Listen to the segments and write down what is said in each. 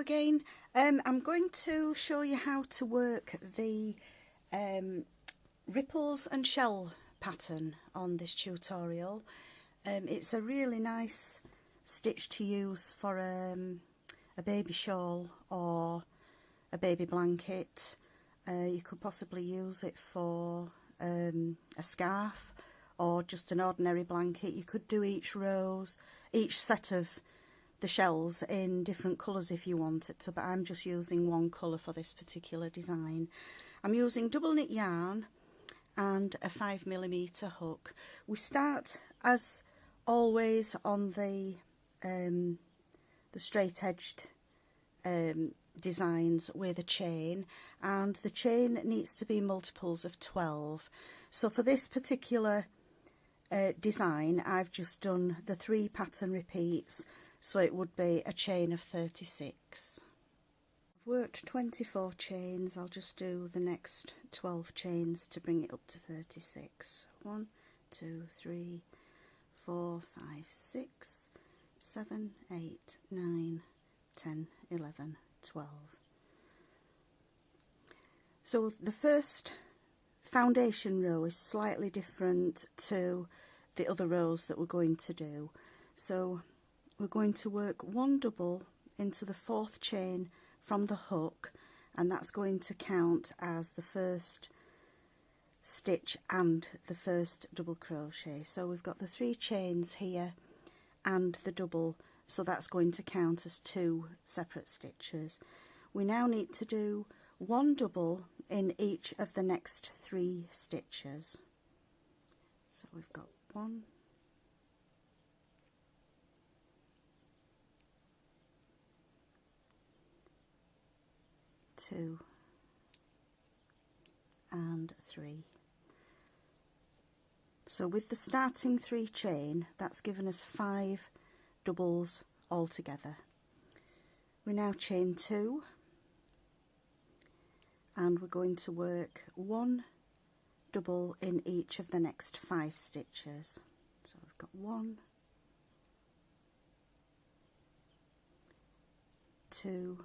again. I'm going to show you how to work the ripples and shell pattern on this tutorial. It's a really nice stitch to use for a baby shawl or a baby blanket. You could possibly use it for a scarf or just an ordinary blanket. You could do each set of the shells in different colours if you wanted to, but I'm just using one colour for this particular design. I'm using double knit yarn and a 5mm hook. We start as always on the straight edged designs with a chain, and the chain needs to be multiples of 12. So for this particular design I've just done the 3 pattern repeats, so it would be a chain of 36. I've worked 24 chains. I'll just do the next 12 chains to bring it up to 36. 1, 2, 3, 4, 5, 6, 7, 8, 9, 10, 11, 12. So the first foundation row is slightly different to the other rows that we're going to do. So we're going to work 1 double into the 4th chain from the hook, and that's going to count as the first stitch and the first double crochet. So we've got the 3 chains here and the double, so that's going to count as 2 separate stitches. We now need to do 1 double in each of the next 3 stitches. So we've got 1, 2 and 3. So with the starting 3 chain, that's given us 5 doubles altogether. We now chain 2, and we're going to work 1 double in each of the next 5 stitches. So we've got 1, 2,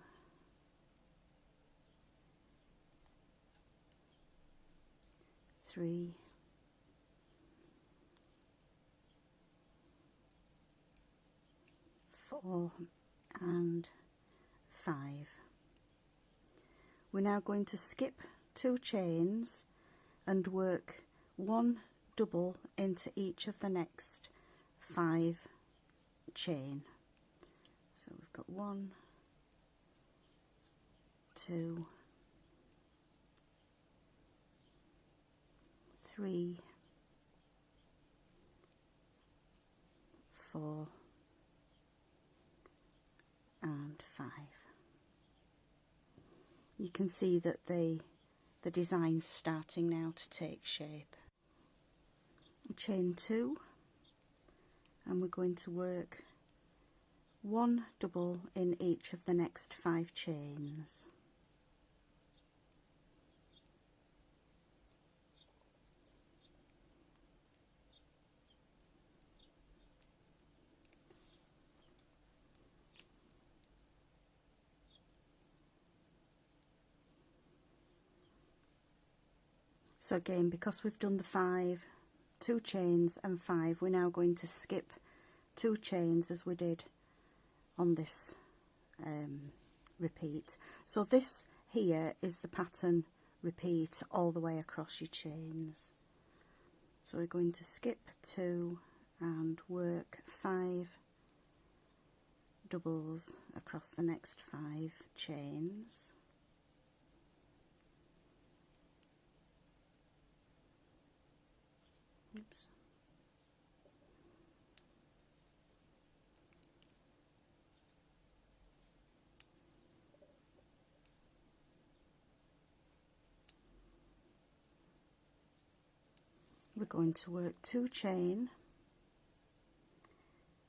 3, 4 and 5. We're now going to skip 2 chains and work 1 double into each of the next 5 chain. So we've got 1, 2, 3, 4 and 5. You can see that the design's starting now to take shape. Chain 2, and we're going to work 1 double in each of the next 5 chains. So again, because we've done the 2 chains and 5, we're now going to skip 2 chains as we did on this repeat. So this here is the pattern repeat all the way across your chains. So we're going to skip 2 and work 5 doubles across the next 5 chains. Oops. We're going to work 2 chain,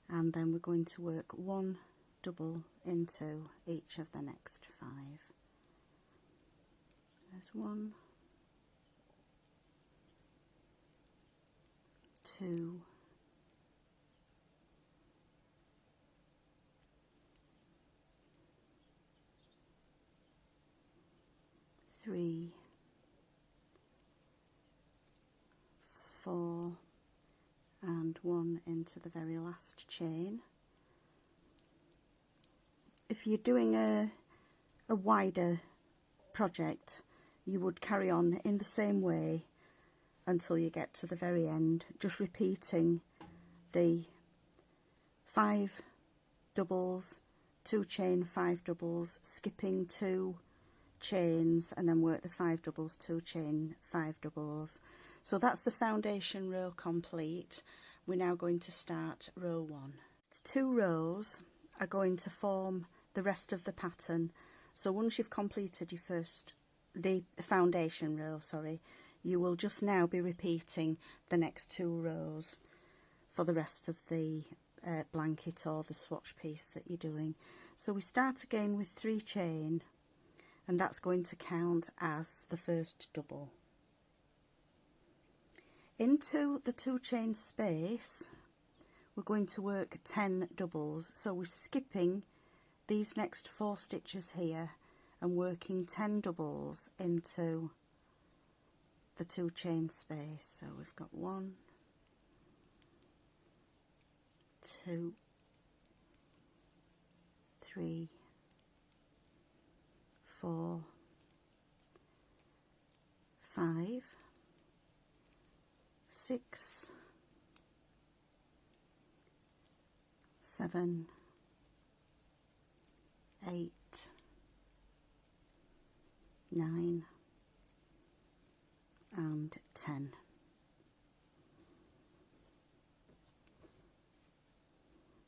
and then we're going to work 1 double into each of the next 5. There's 1, 2, 3, 3, 4 and 1 into the very last chain. If you're doing a wider project, you would carry on in the same way until you get to the very end, just repeating the 5 doubles, 2 chain, 5 doubles, skipping 2 chains and then work the 5 doubles, 2 chain, 5 doubles. So that's the foundation row complete. We're now going to start row 1. 2 rows are going to form the rest of the pattern. So once you've completed your the foundation row, you will just now be repeating the next 2 rows for the rest of the blanket or the swatch piece that you're doing. So we start again with 3 chain, and that's going to count as the first double. Into the 2 chain space we're going to work 10 doubles, so we're skipping these next 4 stitches here and working 10 doubles into the 2 chain space. So we've got 1, 2, 3, 4, 5, 6, 7, 8, 9 and 10.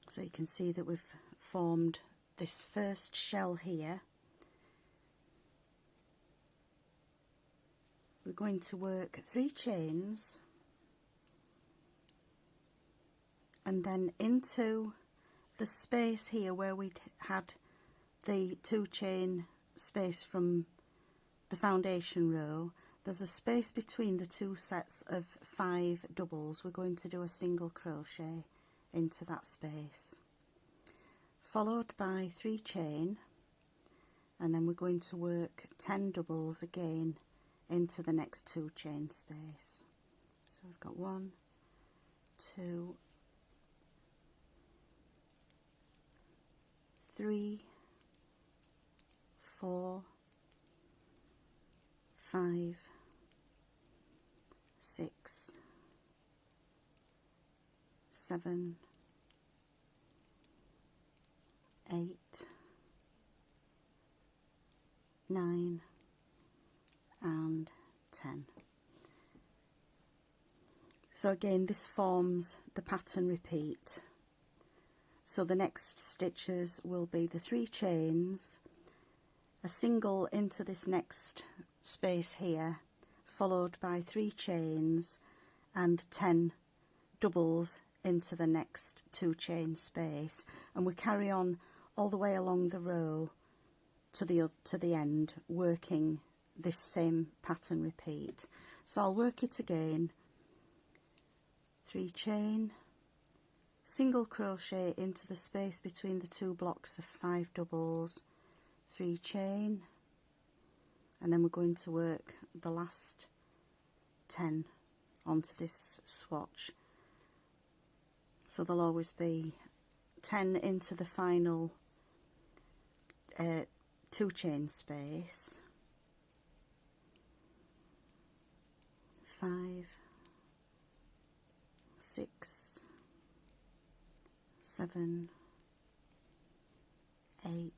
So you can see that we've formed this first shell here. We're going to work 3 chains and then into the space here where we'd had the 2 chain space from the foundation row. There's a space between the 2 sets of 5 doubles. We're going to do a single crochet into that space, followed by 3 chain, and then we're going to work 10 doubles again into the next 2 chain space. So we've got 1, 2, 3, 4, 5, 6, 7, 8, 9 and 10. So again, this forms the pattern repeat. So the next stitches will be the 3 chains, a single into this next space here, followed by 3 chains and 10 doubles into the next 2 chain space, and we carry on all the way along the row to the end, working this same pattern repeat. So I'll work it again. 3 chain, single crochet into the space between the 2 blocks of 5 doubles, 3 chain, and then we're going to work the last 10 onto this swatch. So there'll always be 10 into the final 2 chain space, 5, 6, 7, 8,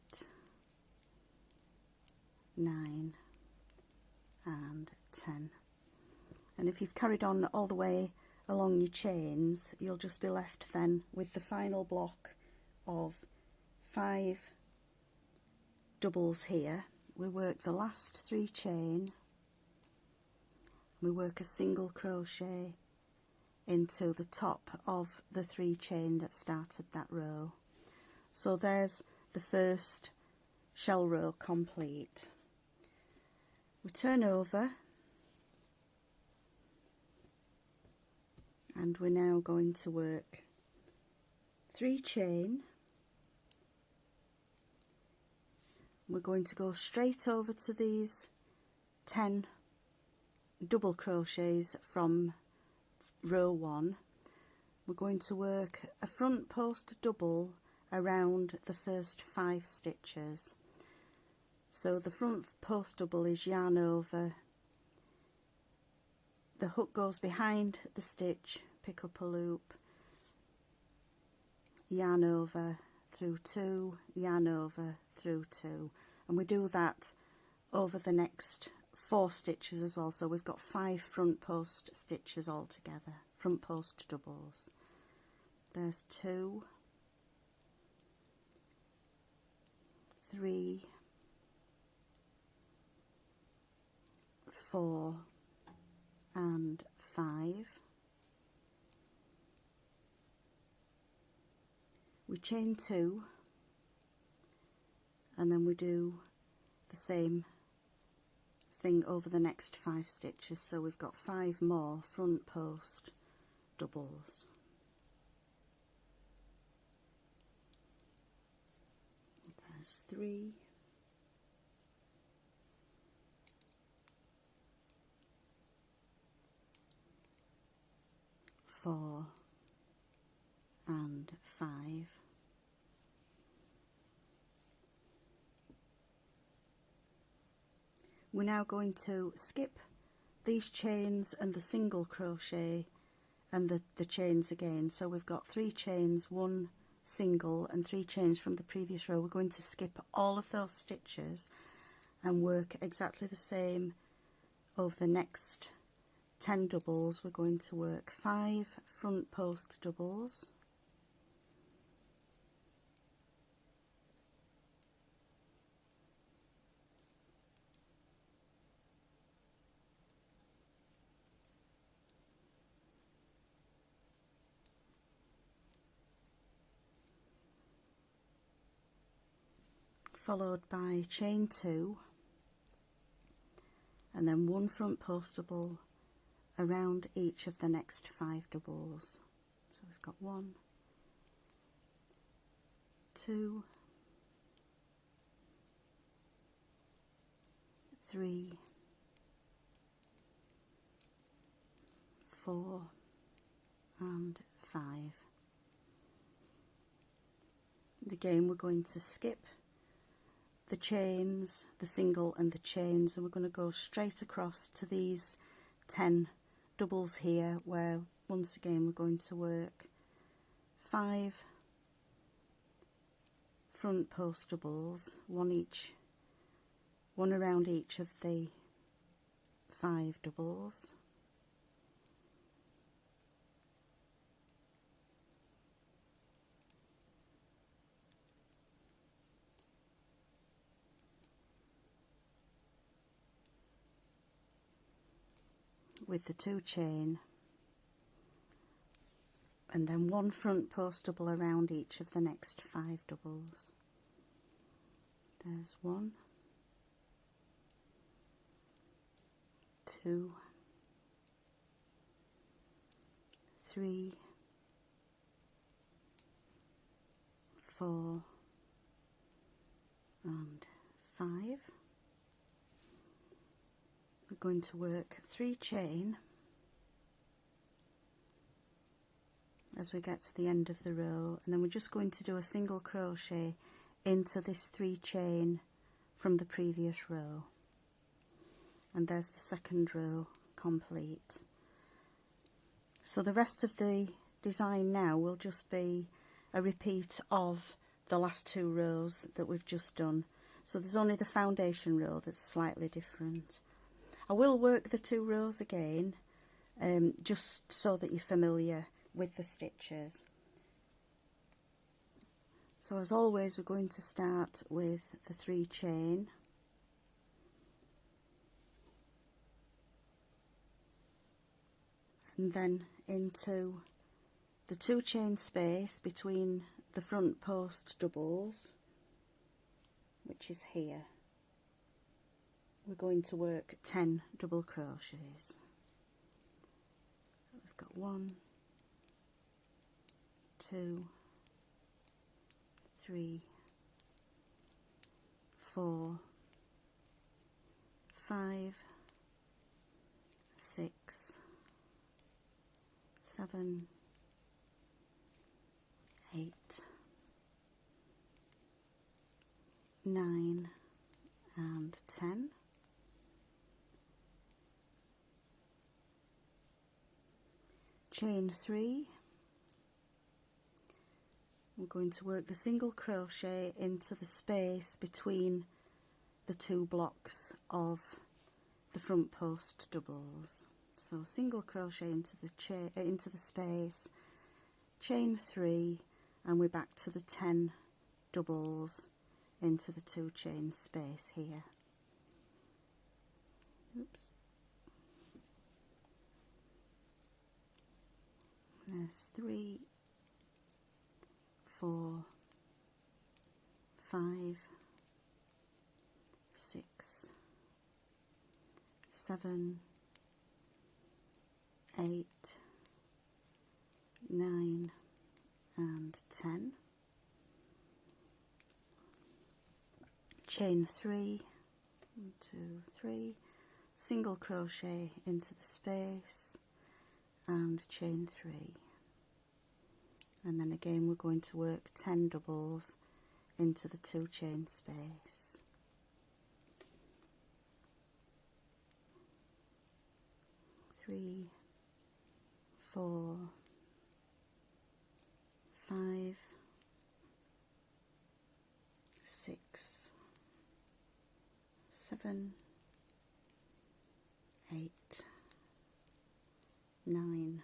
9 and 10. And if you've carried on all the way along your chains, you'll just be left then with the final block of 5 doubles here. We work the last 3 chain, we work a single crochet into the top of the 3 chain that started that row. So there's the first shell row complete. We turn over and we're now going to work 3 chain. We're going to go straight over to these 10 double crochets from row 1. We're going to work a front post double around the first 5 stitches. So the front post double is yarn over, the hook goes behind the stitch, pick up a loop, yarn over through 2, yarn over through 2, and we do that over the next 4 stitches as well. So we've got 5 front post stitches altogether, front post doubles. There's 2, 3, 4 and 5. We chain 2 and then we do the same thing over the next 5 stitches, so we've got 5 more front post doubles. There's 3, 4 and 5. We're now going to skip these chains and the single crochet and the chains again. So we've got 3 chains, 1 single and 3 chains from the previous row. We're going to skip all of those stitches and work exactly the same over the next 10 doubles. We're going to work 5 front post doubles, followed by chain 2 and then 1 front post double around each of the next 5 doubles. So we've got 1, 2, 3, 4 and 5. Again, we're going to skip the chains, the single and the chains, and we're going to go straight across to these 10 doubles here, where once again we're going to work 5 front post doubles, one around each of the 5 doubles, with the 2 chain, and then 1 front post double around each of the next 5 doubles. There's 1, 2, 3, 4 and 5. We're going to work 3 chain as we get to the end of the row, and then we're just going to do a single crochet into this 3 chain from the previous row, and there's the second row complete. So the rest of the design now will just be a repeat of the last 2 rows that we've just done. So there's only the foundation row that's slightly different. I will work the 2 rows again, just so that you're familiar with the stitches. So as always, we're going to start with the 3 chain, and then into the 2 chain space between the front post doubles, which is here. We're going to work 10 double crochets. So we've got 1, 2, 3, 4, 5 6, 7, 8, 9 and 10. Chain 3. I'm going to work the single crochet into the space between the two blocks of the front post doubles. So single crochet into the space, chain 3, and we're back to the 10 doubles into the 2 chain space here. Oops. There's 3, 4, 5, 6, 7, 8, 9 and 10. Chain 3, 1, 2, 3, single crochet into the space and chain 3, and then again we're going to work 10 doubles into the 2 chain space. 3, 4, 5, 6, 7, 8, 9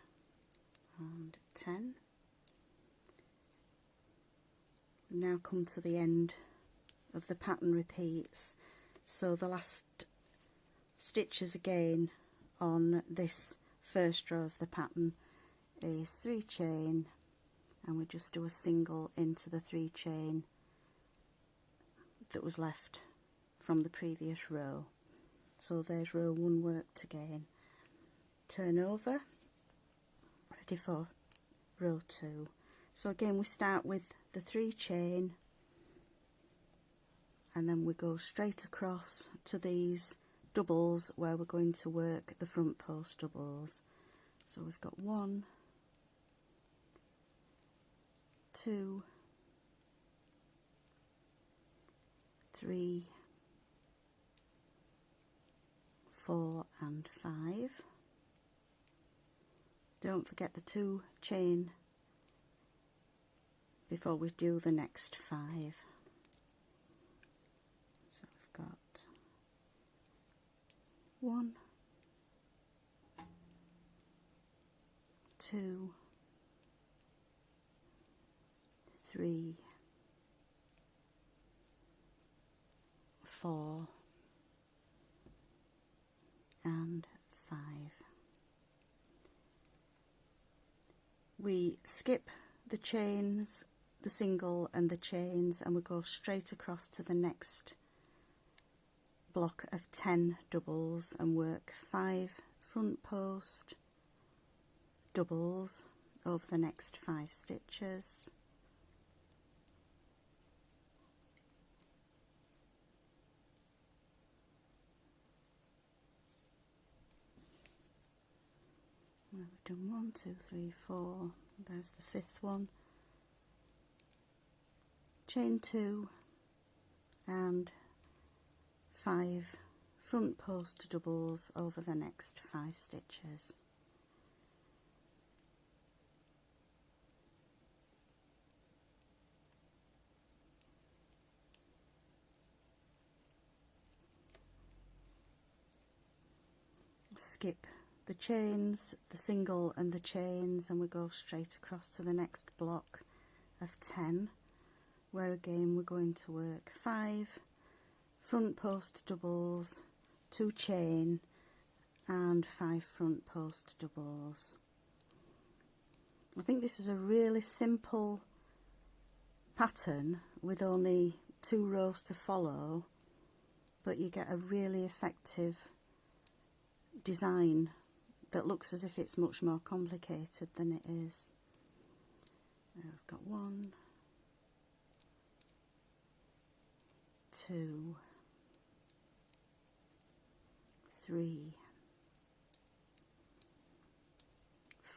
and 10. We now come to the end of the pattern repeats, so the last stitches again on this first row of the pattern is 3 chain, and we just do a single into the 3 chain that was left from the previous row. So there's row 1 worked again. Turn over, ready for row 2. So again we start with the 3 chain, and then we go straight across to these doubles where we're going to work the front post doubles. So we've got 1, 2, 3, 4 and 5. Don't forget the 2 chain before we do the next 5. So we've got 1, 2, 3, 4 and 5. We skip the chains, the single and the chains, and we go straight across to the next block of 10 doubles and work 5 front post doubles over the next 5 stitches. We've done 1, 2, 3, 4. There's the 5th one. Chain 2 and 5 front post doubles over the next 5 stitches. Skip the chains, the single and the chains, and we go straight across to the next block of 10, where again we're going to work 5 front post doubles, 2 chain and 5 front post doubles. I think this is a really simple pattern with only 2 rows to follow, but you get a really effective design that looks as if it's much more complicated than it is. Now I've got 1, 2, 3,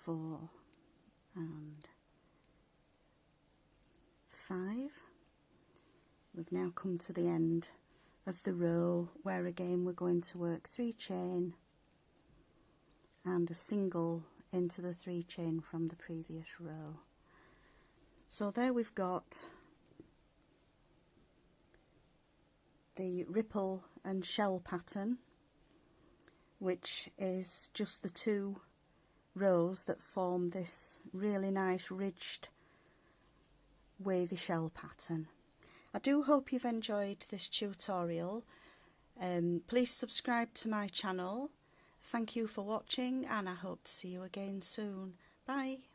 4 and 5. We've now come to the end of the row where again we're going to work 3 chain and a single into the 3 chain from the previous row. So there we've got the ripple and shell pattern, which is just the 2 rows that form this really nice ridged wavy shell pattern. I do hope you've enjoyed this tutorial. Please subscribe to my channel. Thank you for watching, and I hope to see you again soon. Bye.